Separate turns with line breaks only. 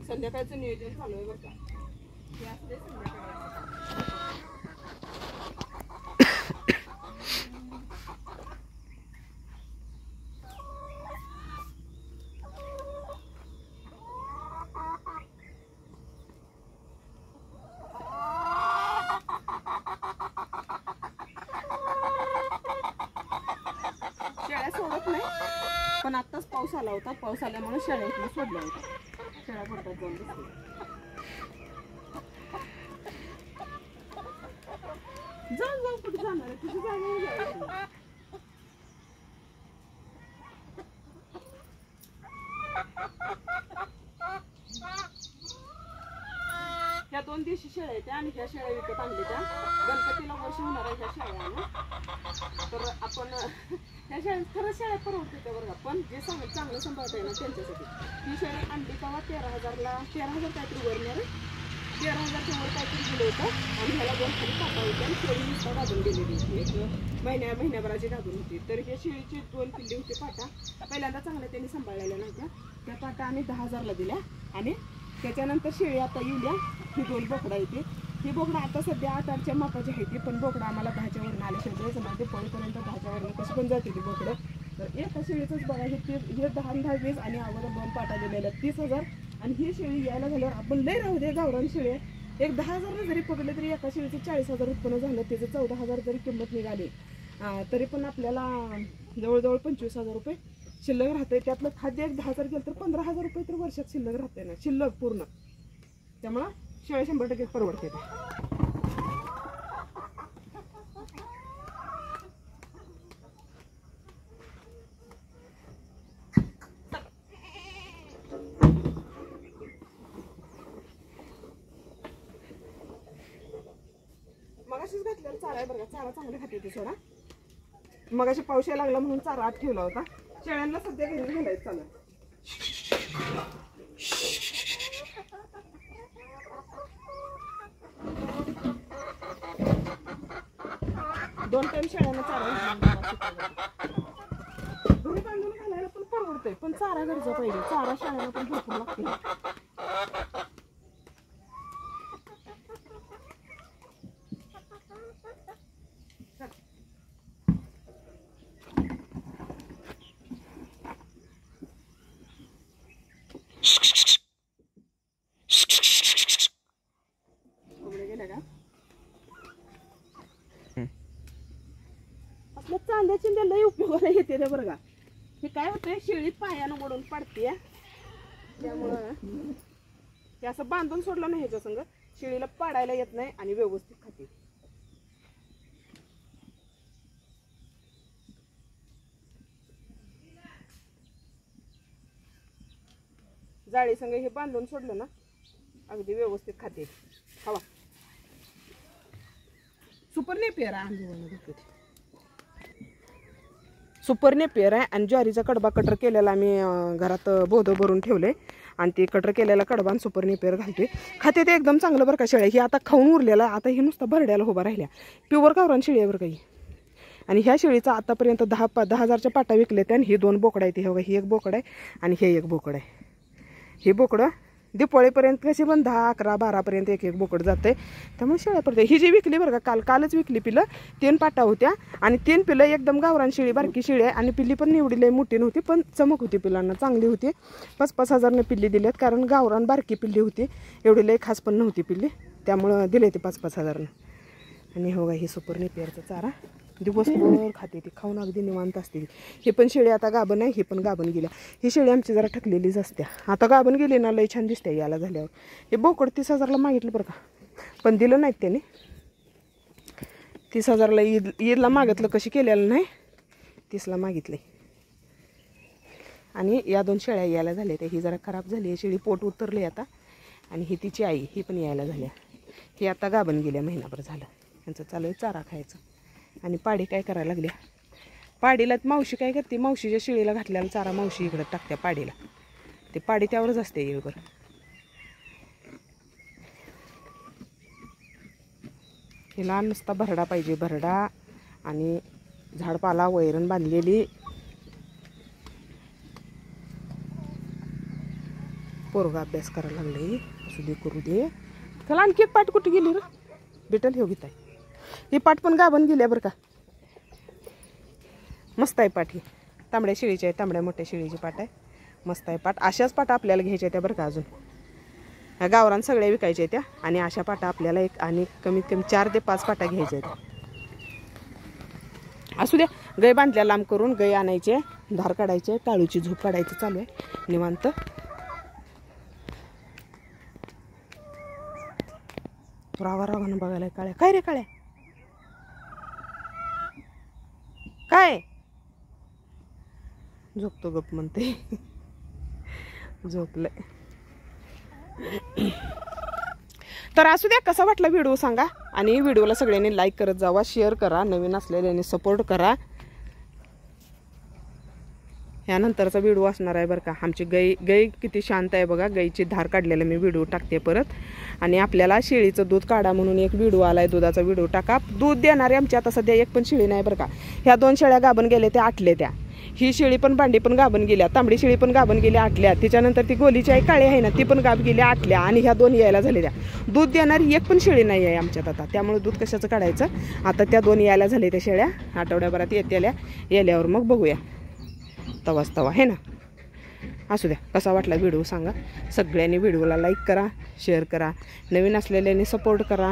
संध्याकाळचं नियोजन चालू आहे बरं का. हे असले संध्याकाळी शेळ्या सोडत नाही, पण आत्ताच पाऊस आला होता. पाऊस आल्यामुळे शेळ्या इकडे सोडल्या होत्या. शेळ्या पडतात जाऊन जाऊन जाऊन कुठे जाणार आहे? तुझी जागा ह्या 2 दिवशी शेळ्या आहेत आणि ह्या शेळ्या विकत आणल्या त्या. गणपतीला वर्ष होणार आहे ह्या शेळ्या. तर आपण ह्या शेळ्या खरंच शेळ्या परवडते त्या बरं. पण जे चांगलं सांभाळता येईल ना त्यांच्यासाठी ही शेळी आणली तेव्हा 13,000ला 13,000 काहीतरी वरणार 13,000च्या वर काहीतरी दिलं होतं. आणि ह्याला 2 खाली पाटा होते आणि शेळी नुसता गाजून गेलेली होती. एक महिन्याभराची गाजून होती. तर ह्या शेळीची 2 पिल्ली होती पाटा. पहिल्यांदा चांगल्या त्यांनी सांभाळलेल्या नव्हत्या. त्या पाटा आम्ही 10,000ला दिल्या. आणि त्याच्यानंतर शेळी आता येऊया. ही 2 बोकडा येते. ही बोकडं आता सध्या 8-8च्या मापाची आहे ती. पण बोकडं आम्हाला 10च्या वरून आल्याशिवाय जमाते. पळीपर्यंत 10च्या वरून कशी पण जाते ती बोकडं. तर एका शेळीचंच बघा हे 10 20 आणि अगोदर 2 पाटा दिलेल्या 30,000. आणि ही शेळी यायला झाल्यावर आपण लय राहू दे गावरान शेळी एक 10,000 जरी पकडले तरी एका शेळीचं 40,000 उत्पन्न झालं. त्याचं 14,000 जरी किंमत निघाली तरी पण आपल्याला जवळजवळ 25,000 रुपये शिल्लक राहते. त्यातलं खाद्य एक 10,000 गेलं तर 15,000 रुपये तर वर्षात शिल्लक राहते ना, शिल्लक पूर्ण. त्यामुळं शेळ्या 100% परवडते. मगाशीच घातलेला चारा आहे बरं का. चारा चांगला खाते ते सोडा. मगाशी पाऊस यायला लागला म्हणून चारा आत ठेवला होता. शेळ्यांना सध्या घरी घालायचं चालू. 2 टाइम शेळ्यांना चारा घरी बांधून घालायला पण परवडतंय. पण चारा गरजा पाहिजे. चारा शेळ्यांना पण भरपूर लागते. आपल्या चांद्याची लई उपयोगाला येते रे बरं का. हे काय होतंय शेळी पायानं ओढून पडते. त्यामुळं ते असं बांधून सोडलं नाही ह्याच्या संग शेळीला पाडायला येत नाही आणि व्यवस्थित खाते. जाळी संग हे बांधून सोडलं ना अगदी व्यवस्थित खाते. हवा सुपर नेपियर आहे. सुपर नेपियर आहे आणि ज्वारीचा कडबा कटर केलेला आम्ही घरात बोध भरून ठेवले. आणि ते कटर केलेला कडबा आणि सुपर नेपियर घालते. खाते ते एकदम चांगलं बरं का. शेळ्या ही आता खाऊन उरलेला. आता हे नुसतं भरड्याला उभा राहिल्या. प्युअर गावरान शेळी आहे बरं काही. आणि ह्या शेळीचा आतापर्यंत 10,000च्या पाटा विकले ते. आणि हे 2 बोकडं आहेत. हे बघा ही एक बोकड आहे आणि हे एक बोकड आहे. हे बोकडं दिपाळीपर्यंत कशी पण 10, 11, 12पर्यंत एक बोकड जाते. त्यामुळे शेळ्या पडते. ही जी विकली बरं का कालच विकली पिलं. 3 पाटा होत्या आणि 3 पिलं एकदम गावरान शेळी बारकी शेळी आहे. आणि पिल्ली पण निवडी लई मोठी नव्हती पण चमक होती पिलांना चांगली होती. 5-5 हजारने पिल्ली दिल्यात कारण गावरान बारकी पिल्ली होती. एवढी लई खास पण नव्हती पिल्ली. त्यामुळं दिले ते 5-5 हजारनं. आणि हो ही सुपर नेपियरचा चारा दिवसभर खाते. ती खाऊन अगदी निवांत असते. हे पण शेळी आता गाभण आहे. हे पण गाभण गेल्या. ही शेळी आमची जरा ठकलेलीच असते. आता गाभण गेली ना लई छान दिसते याला झाल्यावर. हे बोकड 30,000ला मागितलं बरं का. पण दिलं नाहीत त्याने. 30,000ला ईदला मागितलं कशी केलेलं नाही. 30ला मागितले. आणि या 2 शेळ्या यायला झाल्या. त्या ही जरा खराब झाली आहे शेळी. पोट उतरले आता. आणि ही तिची आई ही पण यायला झाल्या. ही आता गाभण गेल्या महिनाभर झालं. यांचं चालू आहे चारा खायचं. आणि पाडी काय करायला लागल्या. पाडीला मावशी काय करते. मावशीच्या शेळीला घातलेला चारा मावशी इकडं टाकत्या पाडीला. ते पाडी त्यावरच असते येळभर. हिला नुसता भरडा पाहिजे. भरडा आणि झाडपाला वैरण बांधलेली. पोरगा अभ्यास करायला लागले. असू दे करू दे. त्याला आणखी एक पाट कुठे गेली रे भेटल हे घेत आहे. ही पाट पण गाभण गेल्या बरं का. मस्त आहे पाट. ही तांबड्या शेळीची आहे. तांबड्या मोठ्या शेळीची पाट आहे. मस्त आहे पाट. अशाच पाटा आपल्याला घ्यायच्या त्या बरं का. अजून ह्या गावरान सगळ्या विकायच्या त्या आणि अशा पाटा आपल्याला एक आणि कमीत कमी 4 ते 5 पाटा घ्यायच्या त्या. असू द्या. गाय बांधल्या लांब करून गाय आणायचे, धार काढायचे, काळूची झोप काढायचं चालू आहे निवांत. रावारावानं बघायला काळ्या. काय रे काळ्या काय झोपतो गप म्हणते. झोपलंय. तर असू द्या. कसा वाटला व्हिडिओ सांगा आणि व्हिडिओला सगळ्यांनी लाईक करत जावा, शेअर करा, नवीन असलेल्यांनी सपोर्ट करा. यानंतरचा व्हिडिओ असणार आहे बरं का. आमची गाय किती शांत आहे बघा. गायची धार काढलेला मी व्हिडिओ टाकते परत. आणि आपल्याला शेळीचं दूध काढा म्हणून एक व्हिडिओ आलाय. दुधाचा व्हिडिओ टाका. दूध देणारे आमची आता सध्या एक पण शेळी नाही बरं का. ह्या 2 शेळ्या गाभण गेल्या त्या आटल्या त्या. ही शेळी पण बांडी पण गाभण गेल्या. तांबडी शेळी पण गाभण गेल्या आटल्या. त्याच्यानंतर ती गोलीची आई काळी आहे ना ती पण गाभ गेल्या आटल्या. आणि ह्या 2 यायला झालेल्या. दूध देणारी एक पण शेळी नाही आहे आमच्यात आता. त्यामुळे दूध कशाचं काढायचं. आता त्या 2 यायला झाले त्या शेळ्या. आठवड्याभरात येत्याल्या. येल्यावर मग बघूया तवाच तवा आहे ना. असू द्या. कसा वाटला व्हिडिओ सांगा. सगळ्यांनी व्हिडिओला लाईक करा, शेअर करा, नवीन असलेल्यांनी सपोर्ट करा.